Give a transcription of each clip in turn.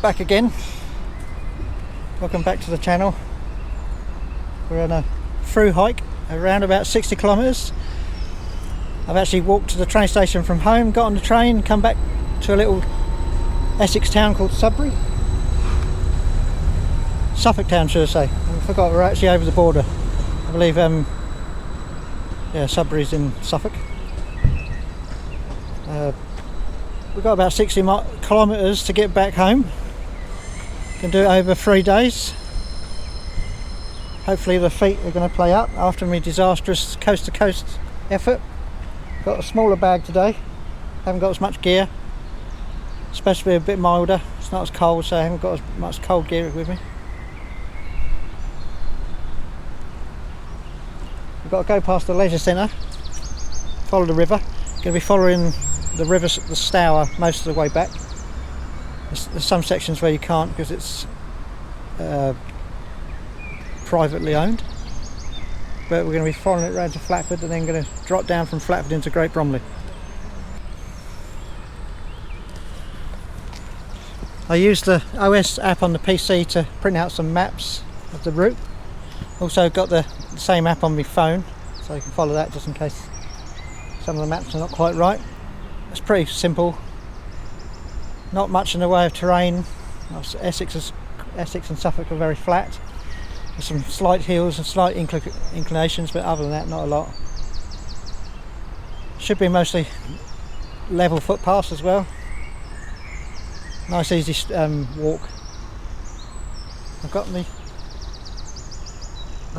back again. Welcome back to the channel. We're on a through hike around about 60 kilometres. I've actually walked to the train station from home, got on the train, come back to a little Essex town called Sudbury. Suffolk town, should I say. I forgot we're actually over the border. I believe yeah, Sudbury's in Suffolk. We've got about 60 kilometres to get back home. Can do it over 3 days. Hopefully the feet are going to play up after my disastrous coast to coast effort. Got a smaller bag today, haven't got as much gear. It's supposed to be a bit milder, it's not as cold, so I haven't got as much cold gear with me. We've got to go past the leisure centre, follow the river. Going to be following the river, the Stour, most of the way back. There's some sections where you can't because it's privately owned, but we're going to be following it around to Flatford and then going to drop down from Flatford into Great Bromley. I used the OS app on the PC to print out some maps of the route. Also got the same app on my phone, so you can follow that just in case some of the maps are not quite right. It's pretty simple, not much in the way of terrain. Essex and Suffolk are very flat. There's some slight hills and slight inclinations, but other than that, not a lot. Should be mostly level footpaths as well. Nice easy walk. I've got the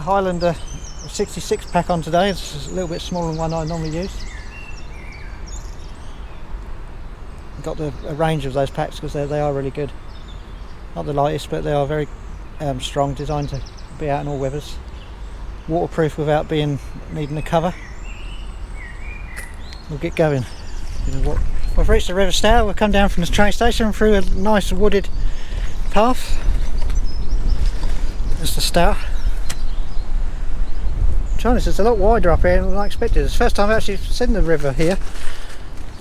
Highlander 66 pack on today. It's a little bit smaller than one I normally use. I've got a range of those packs because they are really good. Not the lightest, but they are very strong, designed to be out in all weathers. Waterproof without needing a cover. We'll get going. We've reached the River Stour. We've come down from the train station through a nice wooded path. There's the Stour. It's a lot wider up here than I expected. It's the first time I've actually seen the river here.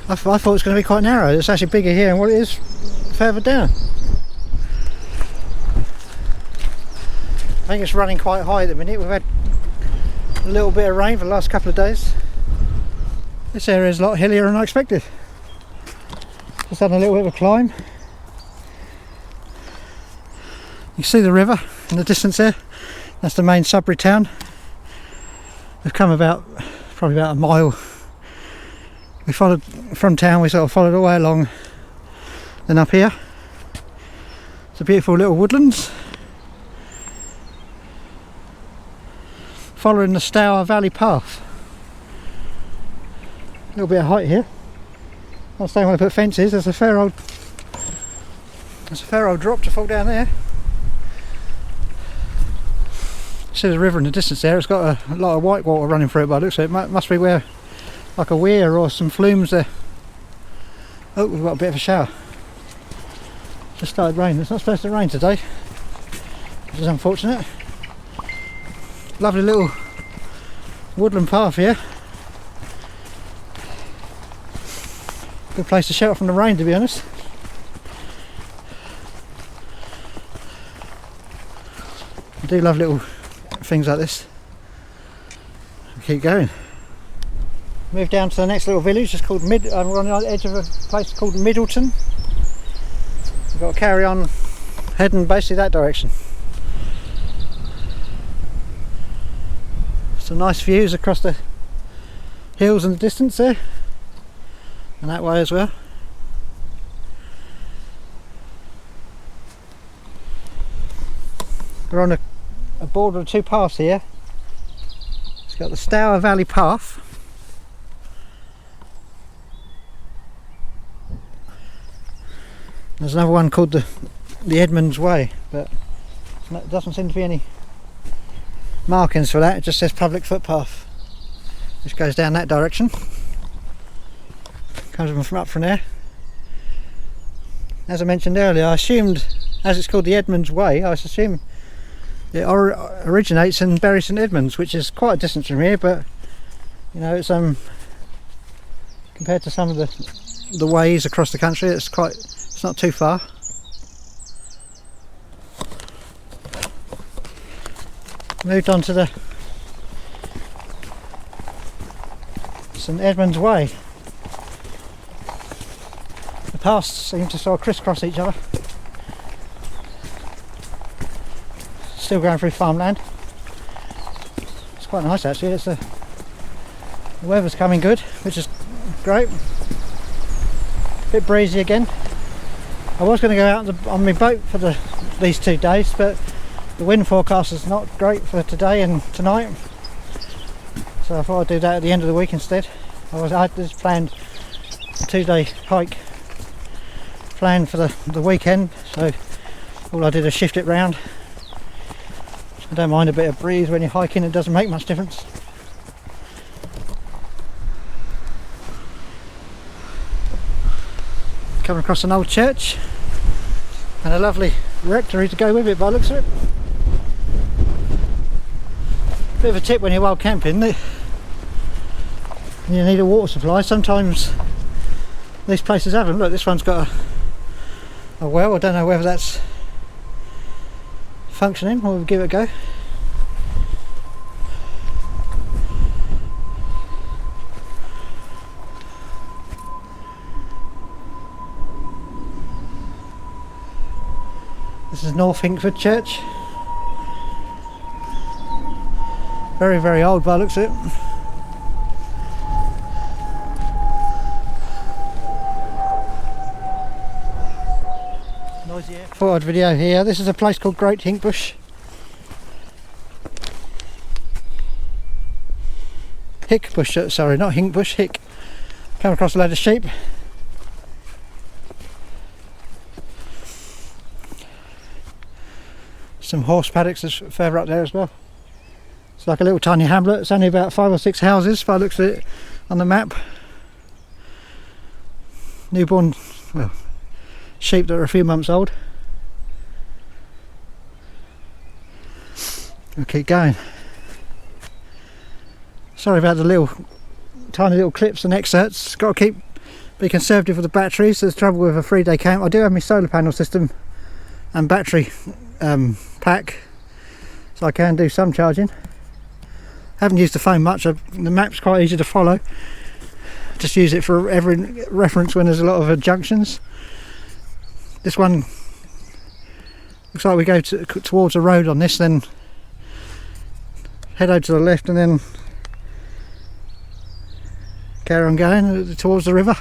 I thought it was going to be quite narrow. It's actually bigger here than what it is further down. I think it's running quite high at the minute. We've had a little bit of rain for the last couple of days. This area is a lot hillier than I expected. Just had a little bit of a climb. You can see the river in the distance there. That's the main Sudbury town. We've come probably about a mile. We followed from town, we sort of followed all the way along, then up here. It's a beautiful little woodlands. Following the Stour Valley path. A little bit of height here. I was saying when I put fences, there's a fair old drop to fall down there. See the river in the distance there. It's got a lot of white water running through it by the looks of it. Must be where, like a weir or some flumes there. Oh, we've got a bit of a shower. Just started raining. It's not supposed to rain today, which is unfortunate. Lovely little woodland path here. Good place to shelter from the rain, to be honest. I do love little things like this. Keep going. Move down to the next little village. It's called we're on the edge of a place called Middleton. We've got to carry on heading basically that direction. Some nice views across the hills in the distance there, and that way as well. We're on a border of two paths here. It's got the Stour Valley path. There's another one called the Edmonds Way, but there doesn't seem to be any markings for that. It just says public footpath, which goes down that direction. Comes from up from there. As I mentioned earlier, I assumed, as it's called the Edmonds Way, I assume it originates in Bury St Edmunds, which is quite a distance from here, but you know, it's compared to some of the ways across the country, it's not too far. moved on to the St Edmonds Way. The paths seem to sort of crisscross each other. Still going through farmland. It's quite nice actually. The weather's coming good, which is great. A bit breezy again. I was going to go out on my boat for these 2 days, but the wind forecast is not great for today and tonight, so I thought I'd do that at the end of the week instead. I had this planned a 2-day hike planned for the weekend, so all I did is shift it round. I don't mind a bit of breeze when you're hiking, it doesn't make much difference. Coming across an old church and a lovely rectory to go with it by the looks of it. Bit of a tip when you're wild camping, you need a water supply. Sometimes these places haven't. Look, this one's got a well. I don't know whether that's functioning. We'll give it a go. This is North Hinkford Church. Very, very old by the looks of it. Noisy air. Forward video here. This is a place called Great Hinkbush. Hickbush, sorry, not Hinkbush, Hick. Come across a load of sheep. Some horse paddocks is further up there as well. It's like a little tiny hamlet. It's only about 5 or 6 houses if I look at it on the map. Newborn, well, sheep that are a few months old. We'll keep going. Sorry about the tiny little clips and excerpts. Got to be conservative with the batteries. There's trouble with a 3-day camp. I do have my solar panel system and battery pack, so I can do some charging. Haven't used the phone much. The map's quite easy to follow. Just use it for every reference when there's a lot of junctions. This one looks like we go towards a road on this, then head over to the left and then carry on going towards the river.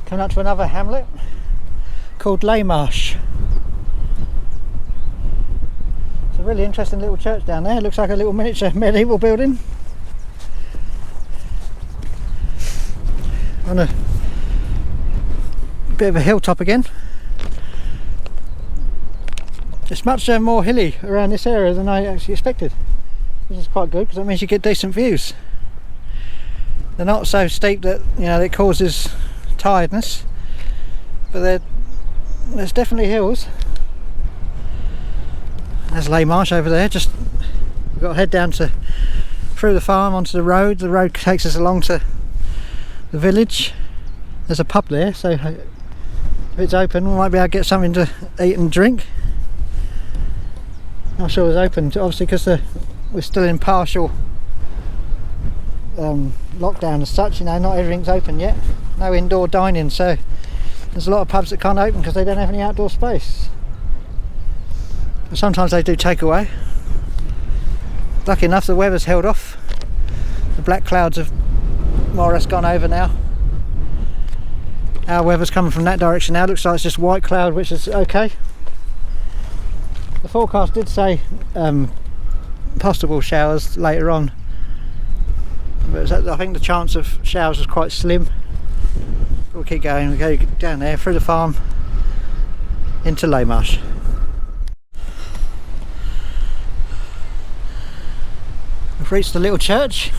Coming up to another hamlet called Laymarsh. It's a really interesting little church down there. It looks like a little miniature medieval building on a bit of a hilltop again. It's much more hilly around this area than I actually expected, which is quite good because that means you get decent views. They're not so steep that it causes tiredness, but there's definitely hills. There's Laymarsh over there. Just we've got to head down through the farm onto the road. The road takes us along to the village. There's a pub there, so if it's open we might be able to get something to eat and drink. Not sure it's open, obviously, because we're still in partial lockdown as such. Not everything's open yet. No indoor dining, so there's a lot of pubs that can't open because they don't have any outdoor space. But sometimes they do takeaway. Lucky enough, the weather's held off. The black clouds have more or less gone over now. Our weather's coming from that direction now. Looks like it's just white cloud, which is okay. The forecast did say possible showers later on, but I think the chance of showers was quite slim. We'll keep going. We go down there through the farm into Laymarsh. We've reached the little church.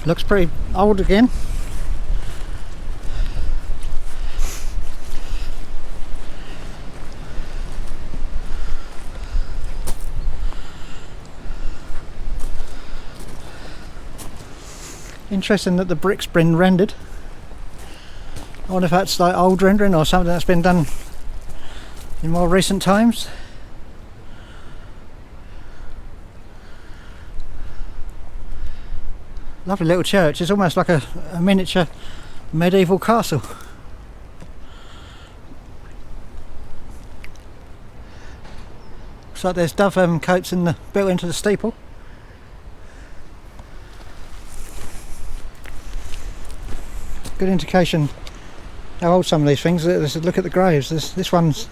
Looks pretty old again. Interesting that the brick's been rendered. I wonder if that's like old rendering or something that's been done in more recent times. Lovely little church. It's almost like a miniature medieval castle. Looks like there's dove coats built into the steeple. Good indication how old some of these things are. Look at the graves. This one's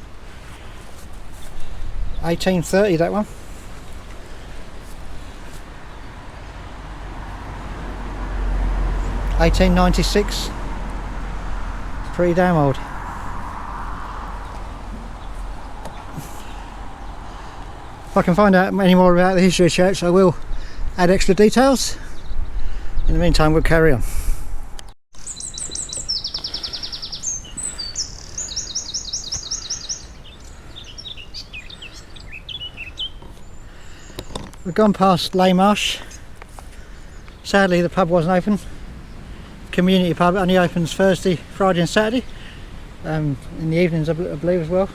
1830, that one. (1896). Pretty damn old. If I can find out any more about the history of the church, I will add extra details. In the meantime, we'll carry on. We've gone past Laymarsh. Sadly, the pub wasn't open. Community pub only opens Thursday, Friday and Saturday. In the evenings, I believe, as well.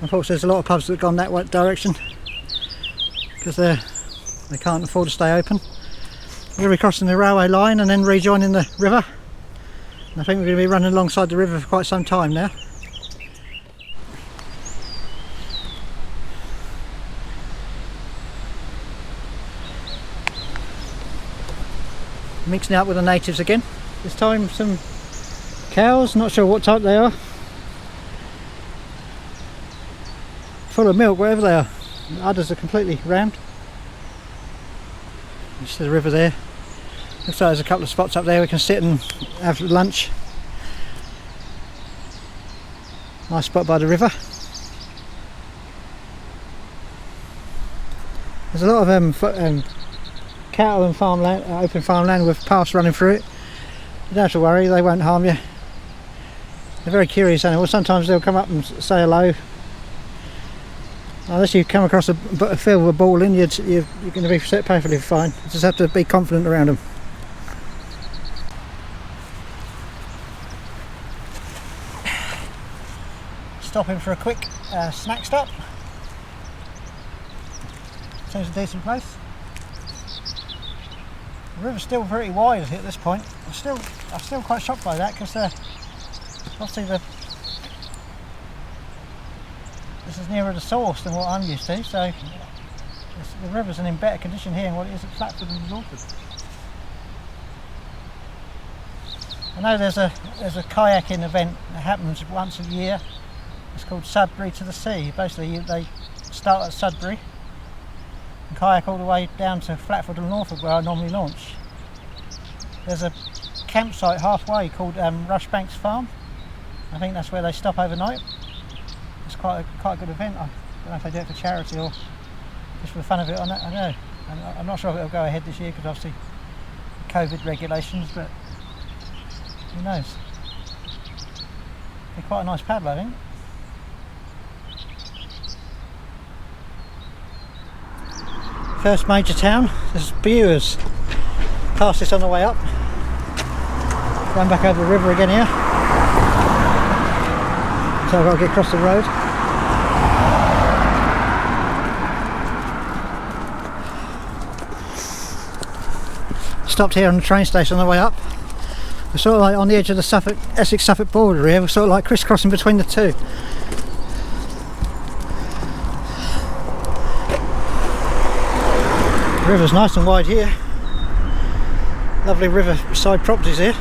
Unfortunately, there's a lot of pubs that have gone that direction because they can't afford to stay open. We're going to be crossing the railway line and then rejoining the river. And I think we're going to be running alongside the river for quite some time now. Mixing up with the natives again. This time some cows, not sure what type they are. Full of milk, wherever they are. The others are completely rammed. You see the river there. Looks like there's a couple of spots up there we can sit and have lunch. Nice spot by the river. There's a lot of cattle and farmland, open farmland with paths running through it. You don't have to worry, they won't harm you. They're very curious animals. Sometimes they'll come up and say hello. Unless you come across a field with a ball in, you're going to be perfectly fine. You just have to be confident around them. Stopping for a quick snack stop. Seems a decent place. The river's still pretty wide at this point. I'm still quite shocked by that because obviously this is nearer the source than what I'm used to, so the river's in better condition here than what it is at Flatford and Norfolk. I know there's a kayaking event that happens once a year. It's called Sudbury to the Sea. Basically they start at Sudbury and kayak all the way down to Flatford and Norfolk where I normally launch. There's a campsite halfway called Rushbanks Farm. I think that's where they stop overnight. It's quite a good event. I don't know if they do it for charity or just for the fun of it. I don't know. I'm not sure if it'll go ahead this year because obviously COVID regulations, but who knows. Be quite a nice paddle, I think. First major town. This is Bewers. Past this on the way up. Going back over the river again here. So I've got to get across the road. Stopped here on the train station on the way up. We're sort of like on the edge of the Essex-Suffolk border here. We're sort of like crisscrossing between the two. The river's nice and wide here. Lovely riverside properties here.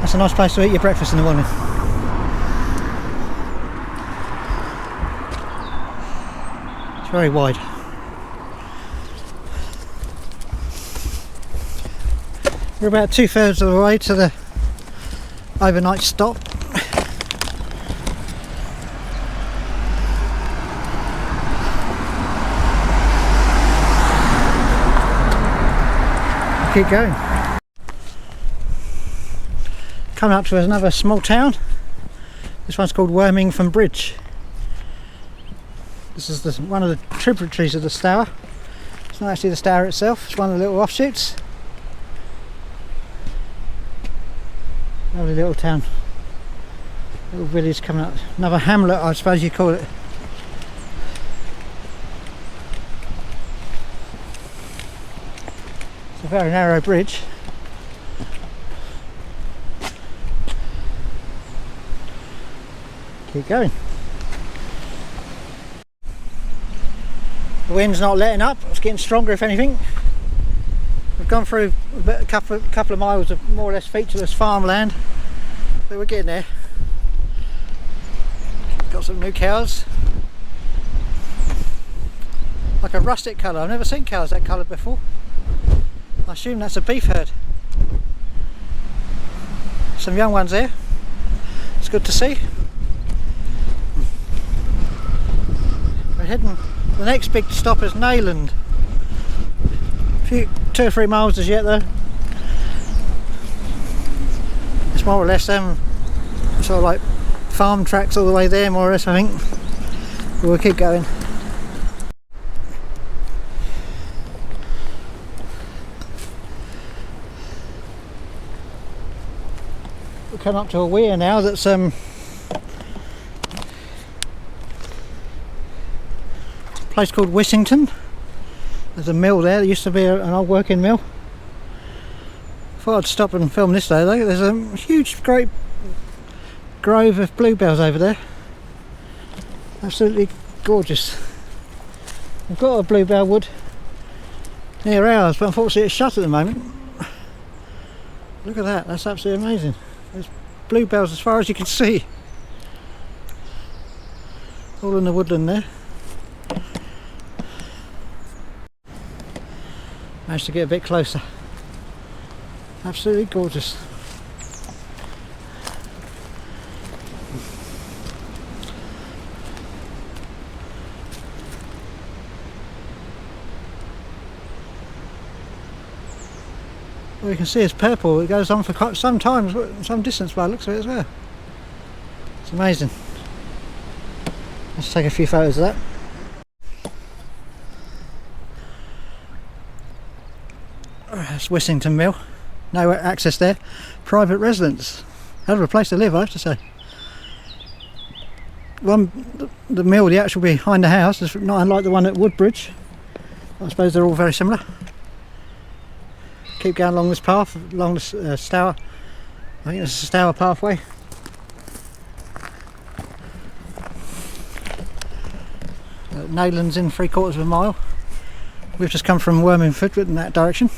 That's a nice place to eat your breakfast in the morning. It's very wide. We're about 2/3 of the way to the overnight stop. Keep going. Coming up to another small town. This one's called Wormington Bridge. This is one of the tributaries of the Stour. It's not actually the Stour itself, it's one of the little offshoots. Lovely little town. Little village coming up. Another hamlet, I suppose you call it. It's a very narrow bridge. Keep going. The wind's not letting up, it's getting stronger if anything. We've gone through a couple of miles of more or less featureless farmland, but we're getting there. Got some new cows. Like a rustic colour, I've never seen cows that colour before. I assume that's a beef herd. Some young ones there, it's good to see. We're heading, the next big stop is Nyland. 2 or 3 miles as yet though. It's more or less sort of like farm tracks all the way there, more or less, I think. But we'll keep going. We're coming up to a weir now that's a place called Wissington. There's a mill there. There used to be an old working mill. Thought I'd stop and film this though. There's a huge, great grove of bluebells over there. Absolutely gorgeous. We've got a bluebell wood near ours, but unfortunately it's shut at the moment. Look at that, that's absolutely amazing. There's bluebells as far as you can see. All in the woodland there. Managed to get a bit closer. Absolutely gorgeous. Well, you can see it's purple. It goes on for quite some time, some distance by the looks of it as well. It's amazing. Let's take a few photos of that. That's Wissington Mill. No access there. Private residence. Hell of a place to live, I have to say. The mill, the actual behind the house, is not unlike the one at Woodbridge. I suppose they're all very similar. Keep going along this path, along this Stour. I think it's a Stour pathway. Nyland's in 3/4 of a mile. We've just come from Wormingford in that direction.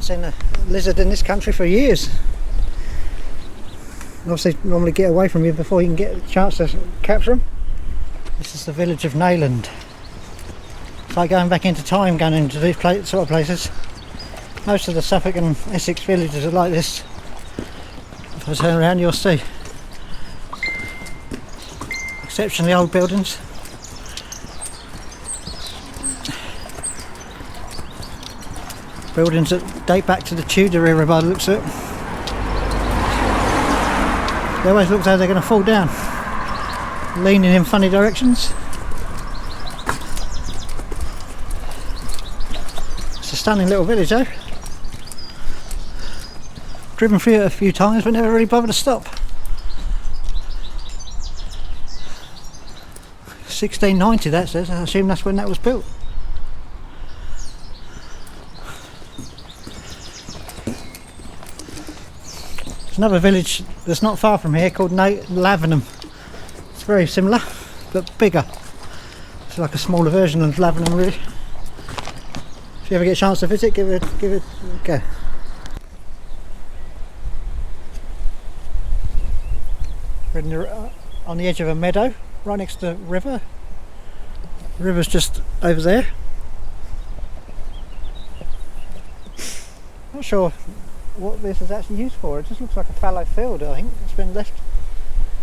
Seen a lizard in this country for years. Obviously normally get away from you before you can get a chance to capture them. This is the village of Nyland. It's like going back into time, going into these sort of places. Most of the Suffolk and Essex villages are like this. If I turn around you'll see. Exceptionally old buildings. Buildings that date back to the Tudor era by the looks of it. They always look as though they're going to fall down, leaning in funny directions. It's a stunning little village though. Driven through it a few times but never really bothered to stop. 1690 that says, I assume that's when that was built. Another village that's not far from here called Lavenham. It's very similar but bigger. It's like a smaller version of Lavenham really. If you ever get a chance to visit, give it a go. We're on the edge of a meadow right next to the river. The river's just over there. Not sure what this is actually used for. It just looks like a fallow field, I think. It's been left.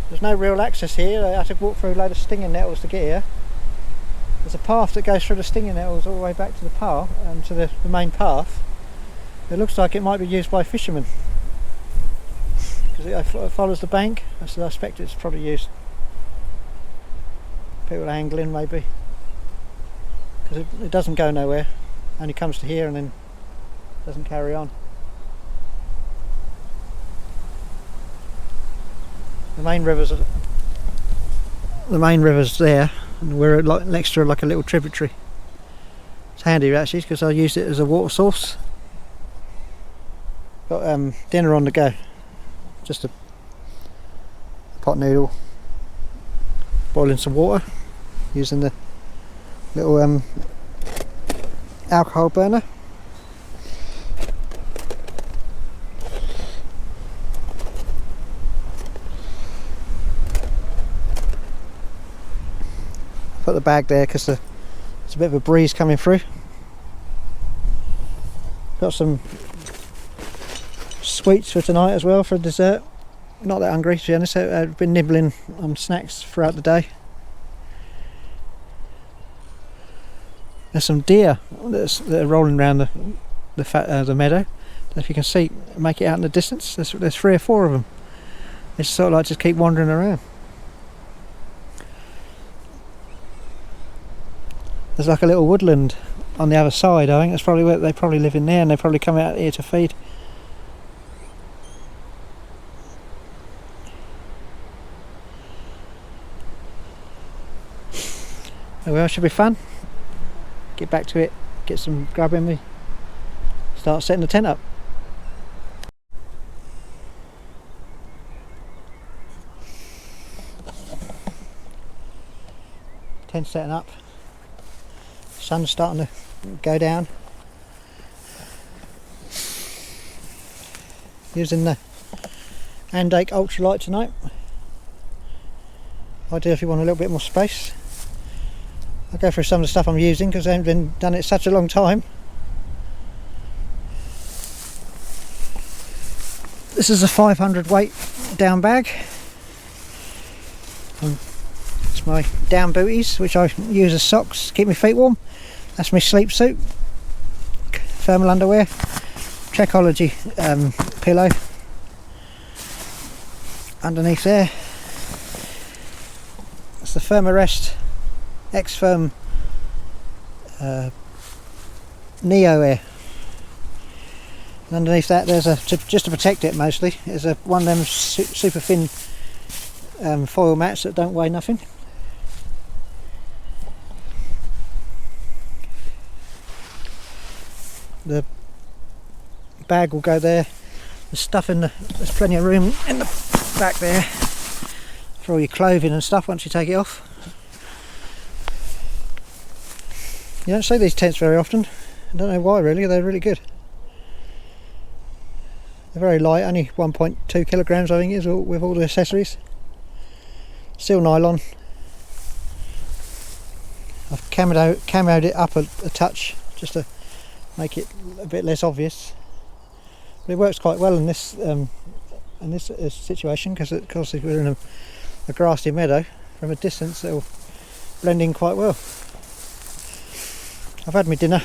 There's no real access here. I had to walk through a load of stinging nettles to get here. there's a path that goes through the stinging nettles all the way back to the path, to the main path. It looks like it might be used by fishermen because it follows the bank. So I suspect it's probably used people angling maybe, because it doesn't go nowhere, only comes to here and then doesn't carry on. The main river's there, and we're next to like a little tributary. It's handy actually because I use it as a water source. Got dinner on the go, just a pot noodle, boiling some water using the little alcohol burner. Put the bag there because there's a bit of a breeze coming through. Got some sweets for tonight as well for dessert. Not that hungry to be honest. I've been nibbling on snacks throughout the day. There's some deer that are rolling around the meadow. If you can see, make it out in the distance. There's 3 or 4 of them. They sort of like just keep wandering around. There's like a little woodland on the other side. I think that's probably where they probably live in there, and they probably come out here to feed. Oh well, should be fun. Get back to it, get some grub in me, start setting the tent up. Tent setting up. Sun's starting to go down. Using the Andake Ultralight tonight. Ideal if you want a little bit more space. I'll go through some of the stuff I'm using because I haven't done it such a long time. This is a 500 weight down bag. It's my down booties, which I use as socks to keep my feet warm. That's my sleep suit, thermal underwear, Trekology pillow underneath there. It's the Thermarest X-Firm Neo Air. And underneath that there's just to protect it mostly, there's one of them super thin foil mats that don't weigh nothing. The bag will go there. The stuff there's plenty of room in the back there for all your clothing and stuff once you take it off. You don't see these tents very often. I don't know why really, they're really good. They're very light, only 1.2 kilograms I think it is with all the accessories. Still nylon. I've camoed it up a touch just to make it a bit less obvious. But it works quite well in this situation because of course if we're in a grassy meadow, from a distance it'll blend in quite well. I've had my dinner.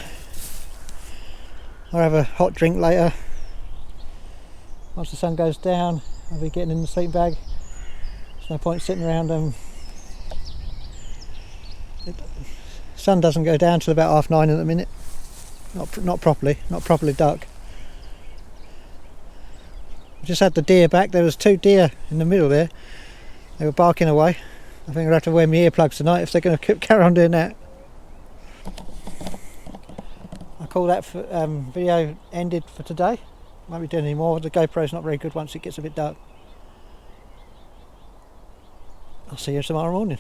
I'll have a hot drink later. Once the sun goes down, I'll be getting in the sleeping bag. There's no point sitting around. The sun doesn't go down till about 9:30 at the minute. Not properly dark. Just had the deer back. There was 2 deer in the middle there. They were barking away. I think I'll have to wear my earplugs tonight if they're going to carry on doing that. I call that video ended for today. Won't be doing any more. The GoPro's not very good once it gets a bit dark. I'll see you tomorrow morning.